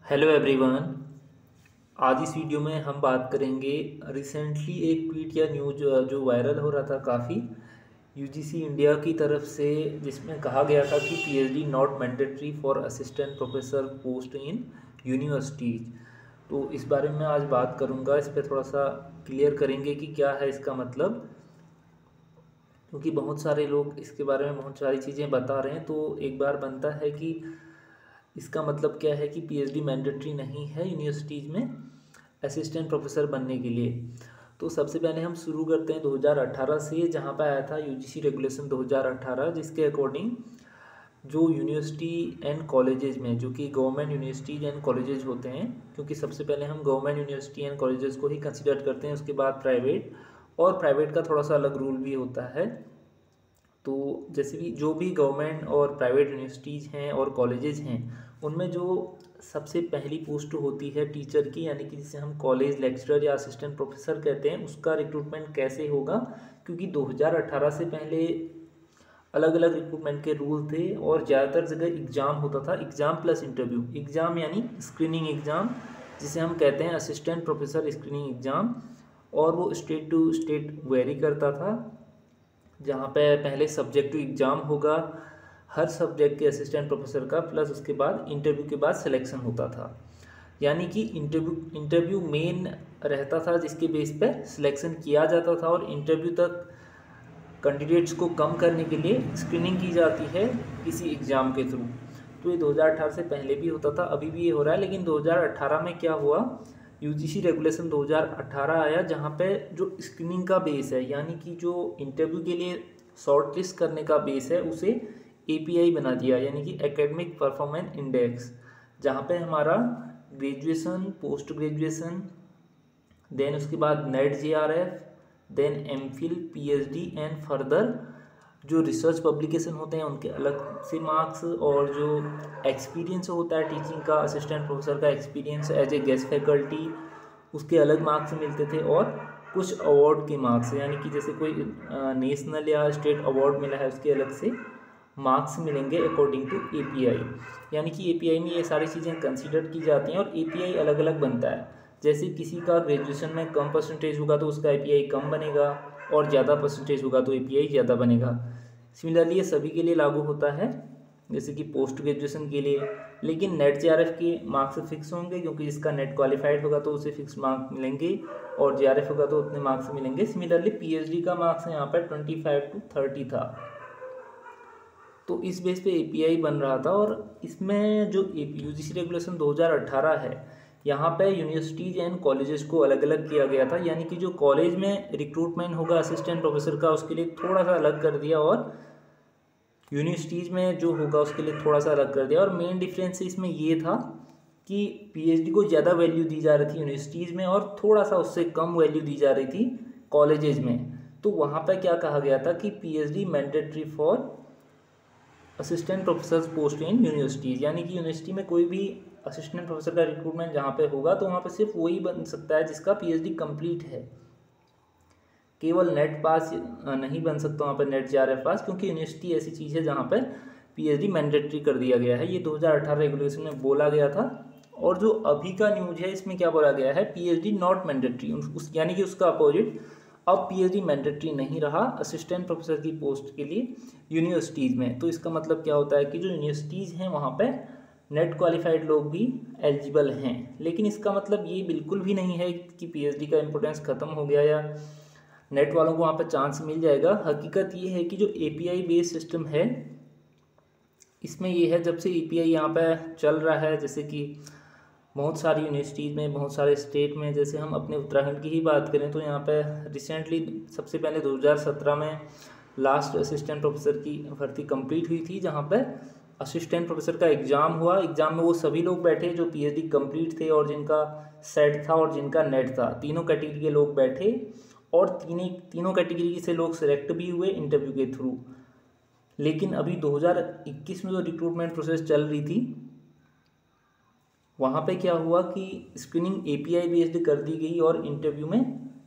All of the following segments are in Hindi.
Hello everyone. आज इस वीडियो में हम बात करेंगे रिसेंटली एक ट्वीट या न्यूज जो वायरल हो रहा था काफ़ी यूजीसी इंडिया की तरफ से, जिसमें कहा गया था कि PhD not mandatory for assistant professor post in universities. तो इस बारे में आज बात करूंगा, इस पर थोड़ा सा क्लियर करेंगे कि क्या है इसका मतलब, क्योंकि बहुत सारे लोग इसके बारे में बहुत सारी चीज़ें बता रहे हैं। तो एक बार बनता है कि इसका मतलब क्या है कि पीएचडी मैंडेटरी नहीं है यूनिवर्सिटीज़ में असिस्टेंट प्रोफेसर बनने के लिए। तो सबसे पहले हम शुरू करते हैं 2018 से, जहाँ पर आया था यूजीसी रेगुलेशन 2018, जिसके अकॉर्डिंग जो यूनिवर्सिटी एंड कॉलेजेस में, जो कि गवर्नमेंट यूनिवर्सिटीज एंड कॉलेजेस होते हैं, क्योंकि सबसे पहले हम गवर्नमेंट यूनिवर्सिटी एंड कॉलेजेस को ही कंसिडर करते हैं, उसके बाद प्राइवेट, और प्राइवेट का थोड़ा सा अलग रूल भी होता है। तो जैसे भी जो भी गवर्नमेंट और प्राइवेट यूनिवर्सिटीज़ हैं और कॉलेजेस हैं, उनमें जो सबसे पहली पोस्ट होती है टीचर की, यानी कि जिसे हम कॉलेज लेक्चरर या असिस्टेंट प्रोफेसर कहते हैं, उसका रिक्रूटमेंट कैसे होगा, क्योंकि 2018 से पहले अलग अलग रिक्रूटमेंट के रूल थे और ज़्यादातर जगह एग्ज़ाम होता था, एग्ज़ाम प्लस इंटरव्यू। एग्ज़ाम यानी स्क्रीनिंग एग्ज़ाम, जिसे हम कहते हैं असिस्टेंट प्रोफेसर स्क्रीनिंग एग्ज़ाम, और वो स्टेट टू स्टेट वेरी करता था। जहाँ पे पहले सब्जेक्टिव एग्ज़ाम होगा हर सब्जेक्ट के असिस्टेंट प्रोफेसर का, प्लस उसके बाद इंटरव्यू के बाद सिलेक्शन होता था। यानी कि इंटरव्यू मेन रहता था, जिसके बेस पे सिलेक्शन किया जाता था, और इंटरव्यू तक कैंडिडेट्स को कम करने के लिए स्क्रीनिंग की जाती है किसी एग्ज़ाम के थ्रू। तो ये 2018 से पहले भी होता था, अभी भी ये हो रहा है। लेकिन 2018 में क्या हुआ, यूजीसी रेगुलेशन 2018 आया, जहाँ पे जो स्क्रीनिंग का बेस है, यानी कि जो इंटरव्यू के लिए शॉर्ट लिस्ट करने का बेस है, उसे एपीआई बना दिया, यानी कि एकेडमिक परफॉर्मेंस इंडेक्स, जहाँ पे हमारा ग्रेजुएशन, पोस्ट ग्रेजुएशन, देन उसके बाद NET JRF, then MPhil, PhD and further जो रिसर्च पब्लिकेशन होते हैं उनके अलग से मार्क्स, और जो एक्सपीरियंस होता है टीचिंग का, असिस्टेंट प्रोफेसर का experience as a guest faculty, उसके अलग मार्क्स मिलते थे, और कुछ अवार्ड के मार्क्स, यानी कि जैसे कोई नेशनल या स्टेट अवार्ड मिला है उसके अलग से मार्क्स मिलेंगे अकॉर्डिंग टू एपीआई। यानी कि एपीआई में ये सारी चीज़ें कंसीडर की जाती हैं, और एपीआई अलग अलग बनता है। जैसे किसी का ग्रेजुएशन में कम परसेंटेज होगा तो उसका एपीआई कम बनेगा, और ज़्यादा परसेंटेज होगा तो एपीआई ज़्यादा बनेगा। सिमिलरली ये सभी के लिए लागू होता है, जैसे कि पोस्ट ग्रेजुएशन के लिए। लेकिन नेट जेआरएफ के मार्क्स फिक्स होंगे, क्योंकि जिसका नेट क्वालिफाइड होगा तो उसे फिक्स मार्क्स मिलेंगे, और जेआरएफ होगा तो उतने मार्क्स मिलेंगे। सिमिलरली पीएचडी का मार्क्स यहाँ पर 25 to 30 था। तो इस बेस पे एपीआई बन रहा था, और इसमें जो यूजीसी रेगुलेशन 2018 है, यहाँ पे यूनिवर्सिटीज़ एंड कॉलेजेस को अलग अलग किया गया था। यानी कि जो कॉलेज में रिक्रूटमेंट होगा असिस्टेंट प्रोफेसर का, उसके लिए थोड़ा सा अलग कर दिया, और यूनिवर्सिटीज़ में जो होगा उसके लिए थोड़ा सा अलग कर दिया। और मेन डिफरेंस इसमें ये था कि पीएचडी को ज़्यादा वैल्यू दी जा रही थी यूनिवर्सिटीज़ में, और थोड़ा सा उससे कम वैल्यू दी जा रही थी कॉलेजेस में। तो वहाँ पर क्या कहा गया था कि PhD mandatory for assistant professor post in universities, यानी कि यूनिवर्सिटी में कोई भी असिस्टेंट प्रोफेसर का रिक्रूटमेंट जहाँ पे होगा तो वहाँ पे सिर्फ वही बन सकता है जिसका पीएचडी कंप्लीट है। केवल नेट पास नहीं बन सकता वहाँ पे, नेट जेआरएफ पास, क्योंकि यूनिवर्सिटी ऐसी चीज़ है जहाँ पर पीएचडी मैंडेटरी कर दिया गया है। ये 2018 रेगुलेशन में बोला गया था। और जो अभी का न्यूज है इसमें क्या बोला गया है, पीएचडी नॉट मैंडेटरी, यानी कि उसका अपोजिट, अब पीएचडी मैंडेटरी नहीं रहा असिस्टेंट प्रोफेसर की पोस्ट के लिए यूनिवर्सिटीज़ में। तो इसका मतलब क्या होता है कि जो यूनिवर्सिटीज़ हैं वहाँ पे नेट क्वालिफाइड लोग भी एलिजिबल हैं। लेकिन इसका मतलब ये बिल्कुल भी नहीं है कि पीएचडी का इम्पोर्टेंस ख़त्म हो गया या नेट वालों को वहाँ पर चांस मिल जाएगा। हकीकत ये है कि जो एपीआई बेस्ड सिस्टम है, इसमें ये है, जब से एपीआई यहाँ पर चल रहा है, जैसे कि बहुत सारी यूनिवर्सिटीज़ में, बहुत सारे स्टेट में, जैसे हम अपने उत्तराखंड की ही बात करें तो यहाँ पे रिसेंटली सबसे पहले 2017 में लास्ट असिस्टेंट प्रोफेसर की भर्ती कंप्लीट हुई थी, जहाँ पे असिस्टेंट प्रोफेसर का एग्ज़ाम हुआ। एग्ज़ाम में वो सभी लोग बैठे जो पीएचडी कंप्लीट थे, और जिनका सेट था और जिनका नेट था, तीनों कैटेगरी के लोग बैठे, और तीनों कैटेगरी से लोग सिलेक्ट भी हुए इंटरव्यू के थ्रू। लेकिन अभी 2021 में जो रिक्रूटमेंट प्रोसेस चल रही थी, वहाँ पे क्या हुआ कि स्क्रीनिंग एपीआई बेस्ड कर दी गई, और इंटरव्यू में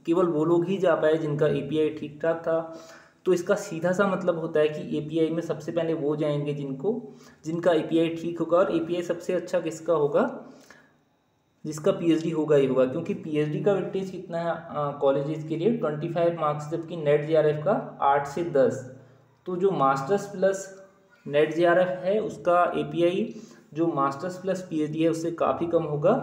केवल वो लोग ही जा पाए जिनका एपीआई ठीक ठाक था। तो इसका सीधा सा मतलब होता है कि एपीआई में सबसे पहले वो जाएंगे जिनका एपीआई ठीक होगा। और एपीआई सबसे अच्छा किसका होगा, जिसका पीएचडी होगा ही होगा, क्योंकि पीएचडी का वेटेज कितना है कॉलेजेस के लिए 25 मार्क्स, जबकि नेट जेआरएफ का 8 से 10। तो जो मास्टर्स प्लस नेट जेआरएफ है उसका एपीआई जो मास्टर्स प्लस पीएचडी है उससे काफ़ी कम होगा।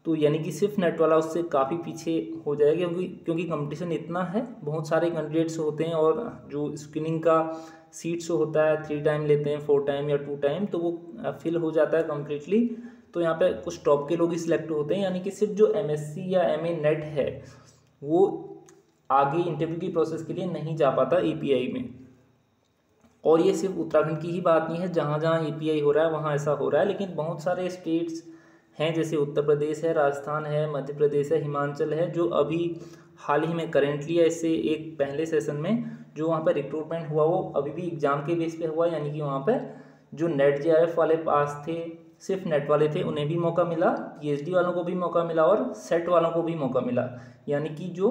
तो यानी कि सिर्फ नेट वाला उससे काफ़ी पीछे हो जाएगा, क्योंकि कंपटीशन इतना है, बहुत सारे कैंडिडेट्स होते हैं और जो स्क्रीनिंग का सीट्स होता है 3 टाइम लेते हैं, 4 टाइम या 2 टाइम, तो वो फिल हो जाता है कम्प्लीटली। तो यहाँ पे कुछ टॉप के लोग ही सिलेक्ट होते हैं, यानी कि सिर्फ जो एमएससी या एमए नेट है वो आगे इंटरव्यू की प्रोसेस के लिए नहीं जा पाता एपीआई में। और ये सिर्फ उत्तराखंड की ही बात नहीं है, जहाँ जहाँ एपीआई हो रहा है वहाँ ऐसा हो रहा है, लेकिन बहुत सारे स्टेट्स हैं जैसे उत्तर प्रदेश है, राजस्थान है, मध्य प्रदेश है, हिमाचल है, जो अभी हाल ही में करेंटली ऐसे एक पहले सेशन में जो वहाँ पर रिक्रूटमेंट हुआ वो अभी भी एग्ज़ाम के बेस पे हुआ, यानी कि वहाँ पर जो नेट जेआरएफ वाले पास थे, सिर्फ नेट वाले थे, उन्हें भी मौका मिला, पीएचडी वालों को भी मौका मिला और सेट वालों को भी मौका मिला। यानी कि जो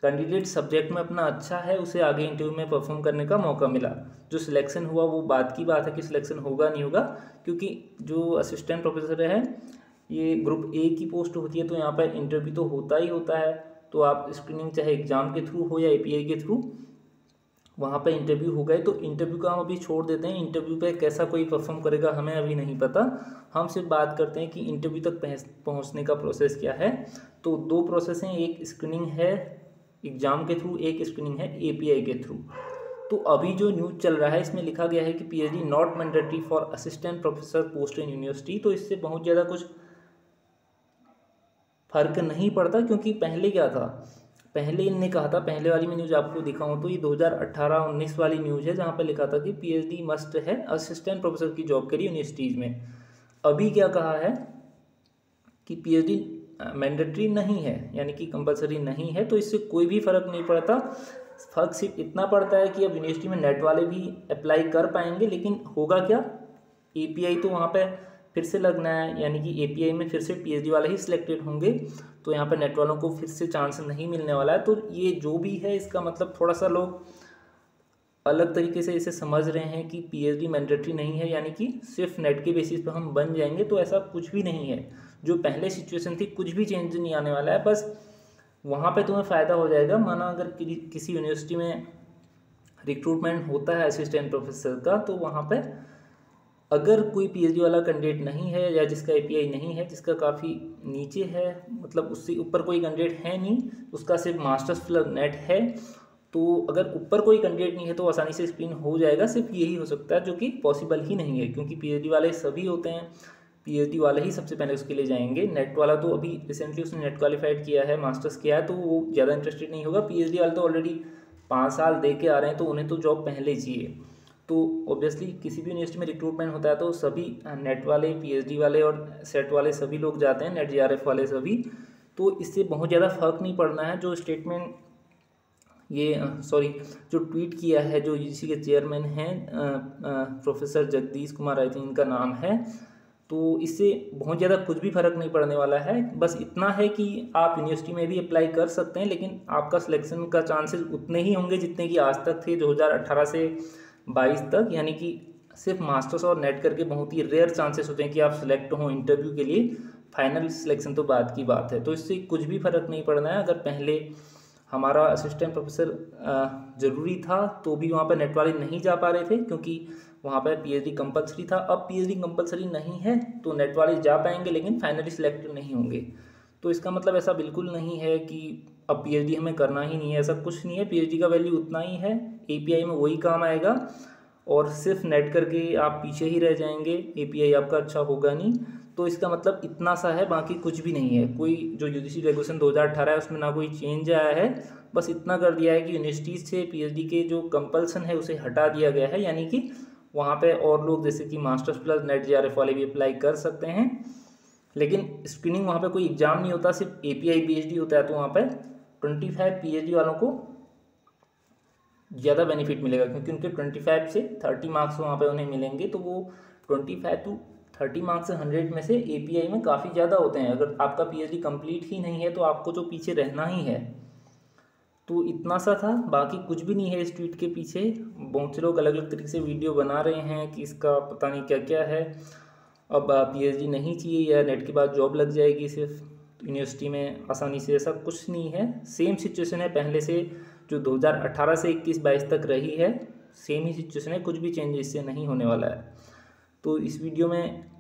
कैंडिडेट सब्जेक्ट में अपना अच्छा है उसे आगे इंटरव्यू में परफॉर्म करने का मौका मिला। जो सिलेक्शन हुआ वो बात की बात है कि सिलेक्शन होगा नहीं होगा, क्योंकि जो असिस्टेंट प्रोफेसर है ये ग्रुप ए की पोस्ट होती है, तो यहाँ पर इंटरव्यू तो होता ही होता है। तो आप स्क्रीनिंग चाहे एग्ज़ाम के थ्रू हो या एपीआई के थ्रू, वहाँ पे इंटरव्यू हो गए, तो इंटरव्यू का हम अभी छोड़ देते हैं। इंटरव्यू पे कैसा कोई परफॉर्म करेगा हमें अभी नहीं पता, हम सिर्फ बात करते हैं कि इंटरव्यू तक पहुँचने का प्रोसेस क्या है। तो 2 प्रोसेस हैं, एक स्क्रीनिंग है एग्ज़ाम के थ्रू, एक स्क्रीनिंग है एपीआई के थ्रू। तो अभी जो न्यूज़ चल रहा है इसमें लिखा गया है कि PhD not mandatory for assistant professor post in university. तो इससे बहुत ज़्यादा कुछ फर्क नहीं पड़ता, क्योंकि पहले क्या था, पहले इनने कहा था, पहले वाली में न्यूज़ आपको दिखाऊं तो ये 2018-19 वाली न्यूज़ है, जहाँ पे लिखा था कि पीएचडी मस्ट है असिस्टेंट प्रोफेसर की जॉब के लिए यूनिवर्सिटीज़ में। अभी क्या कहा है कि पीएचडी मैंडेटरी नहीं है, यानी कि कंपलसरी नहीं है। तो इससे कोई भी फ़र्क नहीं पड़ता, फ़र्क सिर्फ इतना पड़ता है कि अब यूनिवर्सिटी में नेट वाले भी अप्लाई कर पाएंगे, लेकिन होगा क्या, एपीआई तो वहाँ पे फिर से लगना है, यानी कि एपीआई में फिर से पीएचडी वाले ही सिलेक्टेड होंगे, तो यहाँ पर नेट वालों को फिर से चांस नहीं मिलने वाला है। तो ये जो भी है इसका मतलब थोड़ा सा लोग अलग तरीके से इसे समझ रहे हैं कि पीएचडी मैंडेटरी नहीं है, यानी कि सिर्फ नेट के बेसिस पे हम बन जाएंगे। तो ऐसा कुछ भी नहीं है, जो पहले सिचुएशन थी कुछ भी चेंज नहीं आने वाला है। बस वहाँ पे तुम्हें फ़ायदा हो जाएगा, माना अगर किसी यूनिवर्सिटी में रिक्रूटमेंट होता है असिस्टेंट प्रोफेसर का, तो वहाँ पे अगर कोई पीएचडी वाला कैंडिडेट नहीं है या जिसका एपीआई नहीं है, जिसका काफ़ी नीचे है, मतलब उससे ऊपर कोई कैंडिडेट है नहीं, उसका सिर्फ मास्टर्स प्लस नेट है, तो अगर ऊपर कोई कैंडिडेट नहीं है तो आसानी से स्क्रीन हो जाएगा। सिर्फ यही हो सकता है, जो कि पॉसिबल ही नहीं है, क्योंकि पीएचडी वाले सभी होते हैं, पीएचडी वाले ही सबसे पहले उसके लिए जाएंगे। नेट वाला तो अभी रिसेंटली उसने नेट क्वालिफाइड किया है, मास्टर्स किया है, तो वो ज़्यादा इंटरेस्टेड नहीं होगा। पीएचडी वाले तो ऑलरेडी 5 साल दे के आ रहे हैं, तो उन्हें तो जॉब पहले चाहिए। तो ऑब्वियसली किसी भी यूनिवर्सिटी में रिक्रूटमेंट होता है तो सभी नेट वाले, पीएचडी वाले और सेट वाले सभी लोग जाते हैं, नेट जेआरएफ वाले सभी। तो इससे बहुत ज़्यादा फर्क नहीं पड़ना है। जो स्टेटमेंट जो ट्वीट किया है जो यूजीसी के चेयरमैन हैं professor Jagdish Kumar, I think इनका नाम है, तो इससे बहुत ज़्यादा कुछ भी फ़र्क नहीं पड़ने वाला है। बस इतना है कि आप यूनिवर्सिटी में भी अप्लाई कर सकते हैं, लेकिन आपका सिलेक्शन का चांसेस उतने ही होंगे जितने कि आज तक थे 2018 से 22 तक, यानी कि सिर्फ मास्टर्स और नेट करके बहुत ही रेयर चांसेस होते हैं कि आप सिलेक्ट हों इंटरव्यू के लिए। फाइनल सिलेक्शन तो बाद की बात है, तो इससे कुछ भी फ़र्क नहीं पड़ना है। अगर पहले हमारा असिस्टेंट प्रोफेसर ज़रूरी था तो भी वहाँ पर नेट वाले नहीं जा पा रहे थे, क्योंकि वहाँ पर पीएचडी कंपलसरी था। अब पीएचडी कंपलसरी नहीं है तो नेट वाले जा पाएंगे, लेकिन फाइनली सिलेक्ट नहीं होंगे। तो इसका मतलब ऐसा बिल्कुल नहीं है कि अब पीएचडी हमें करना ही नहीं है, ऐसा कुछ नहीं है। पीएचडी का वैल्यू उतना ही है, एपीआई में वही काम आएगा, और सिर्फ नेट करके आप पीछे ही रह जाएंगे, एपीआई आपका अच्छा होगा नहीं। तो इसका मतलब इतना सा है, बाकी कुछ भी नहीं है। कोई जो यूजीसी रेगुलेशन 2018 है उसमें ना कोई चेंज आया है, बस इतना कर दिया है कि यूनिवर्सिटीज़ से पीएचडी के जो कंपल्सन है उसे हटा दिया गया है, यानी कि वहाँ पे और लोग जैसे कि मास्टर्स प्लस नेट जेआरएफ वाले भी अप्लाई कर सकते हैं। लेकिन स्क्रीनिंग वहाँ पे कोई एग्ज़ाम नहीं होता, सिर्फ एपीआई पीएचडी होता है। तो वहाँ पे 25 पीएचडी वालों को ज़्यादा बेनिफिट मिलेगा, क्योंकि उनके 25 से 30 मार्क्स वहाँ पे उन्हें मिलेंगे। तो वो 25 to 30 मार्क्स 100 में से एपीआई में काफ़ी ज़्यादा होते हैं। अगर आपका पीएचडी कंप्लीट ही नहीं है तो आपको तो पीछे रहना ही है। तो इतना सा था, बाकी कुछ भी नहीं है इस ट्वीट के पीछे। बहुत से लोग अलग अलग तरीके से वीडियो बना रहे हैं कि इसका पता नहीं क्या क्या है। अब पीएचडी नहीं चाहिए या नेट के बाद जॉब लग जाएगी सिर्फ यूनिवर्सिटी में आसानी से, ऐसा कुछ नहीं है। सेम सिचुएशन है पहले से, जो 2018 से 21-22 तक रही है, सेम ही सिचुएशन है, कुछ भी चेंज इससे नहीं होने वाला है। तो इस वीडियो में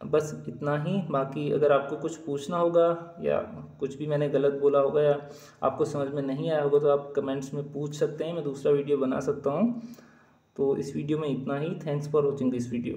बस इतना ही। बाकी अगर आपको कुछ पूछना होगा या कुछ भी मैंने गलत बोला होगा या आपको समझ में नहीं आया होगा तो आप कमेंट्स में पूछ सकते हैं, मैं दूसरा वीडियो बना सकता हूँ। तो इस वीडियो में इतना ही। Thanks for watching this video.